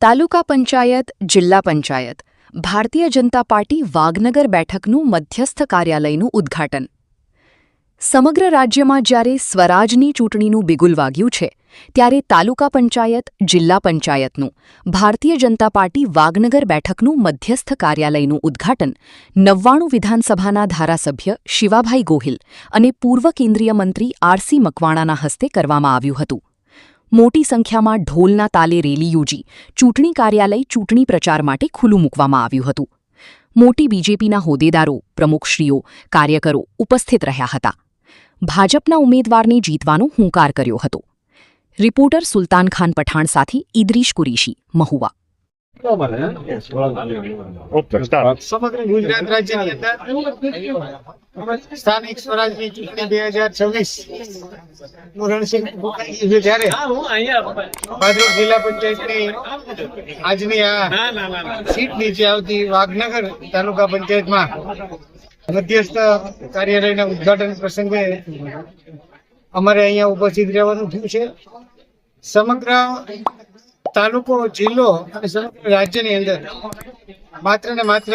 તાલુકા પંચાયત જિલ્લા પંચાયત ભારતીય જનતા પાર્ટી વાઘનગર બેઠકનું મધ્યસ્થ કાર્યાલયનું ઉદ્ઘાટન સમગ્ર રાજ્યમાં જ્યારે સ્વરાજની ચૂંટણીનું બિગુલ વાગ્યું છે ત્યારે તાલુકા પંચાયત જિલ્લા પંચાયતનું ભારતીય જનતા પાર્ટી વાઘનગર બેઠકનું મધ્યસ્થ કાર્યાલયનું ઉદ્ઘાટન 99 વિધાનસભાના ધારાસભ્ય શિવાભાઈ ગોહિલ અને પૂર્વ કેન્દ્રીય મંત્રી આરસી મકવાણાના હસ્તે કરવામાં આવ્યું હતું. મોટી સંખ્યામાં ઢોલના તાલે રેલી યોજી ચૂંટણી કાર્યાલય ચૂંટણી પ્રચાર માટે ખુલ્લું મૂકવામાં આવ્યું હતું. મોટી બીજેપીના હોદ્દેદારો, પ્રમુખશ્રીઓ, કાર્યકરો ઉપસ્થિત રહ્યા હતા. ભાજપના ઉમેદવારને જીતવાનો હુંકાર કર્યો હતો. રિપોર્ટર સુલતાન ખાન પઠાણ સાથે ઇદ્રીશ કુરેશી, મહુવા. સમગ્ર ગુજરાત રાજ્યની અંદર સ્થાનિક સ્વરાજની ચૂંટણી 2026 નું રણસિંગ જ્યારે ભાજપ જિલ્લા પંચાયતની આજની આ સીટ નીચે આવતી વાઘનગર તાલુકા પંચાયતમાં મધ્યસ્થ કાર્યાલયના ઉદ્ઘાટન પ્રસંગે અમારે અહીંયા ઉપસ્થિત રહેવાનું થયું છે. સમગ્ર તાલુકો, જિલ્લો અને સમગ્ર રાજ્યની અંદર માત્ર ને માત્ર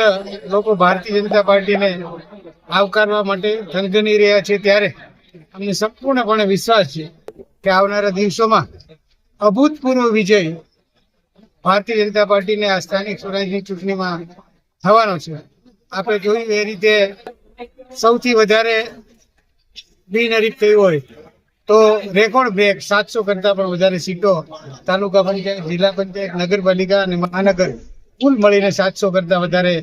લોકો ભારતીય જનતા પાર્ટીને આવકારવા માટે થનગની રહ્યા છે. ત્યારે અમને સંપૂર્ણપણે વિશ્વાસ છે કે આવનારા દિવસોમાં અભૂતપૂર્વ વિજય ભારતીય જનતા પાર્ટીને આ સ્થાનિક સ્વરાજની ચૂંટણીમાં થવાનો છે. આપણે જોયું એ રીતે સૌથી વધારે બિનહરીફ થયું હોય તો રેકોર્ડ બ્રેક 700 કરતા પણ વધારે સીટો તાલુકા પંચાયત, જિલ્લા પંચાયત, નગરપાલિકા અને મહાનગર કુલ મળીને 700 કરતા વધારે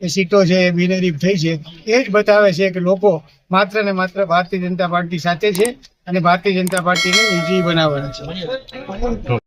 એ સીટો છે એ બિનહરીફ થઈ છે. એ જ બતાવે છે કે લોકો માત્ર ને માત્ર ભારતીય જનતા પાર્ટી સાથે છે અને ભારતીય જનતા પાર્ટીને વિજયી બનાવવાના છે.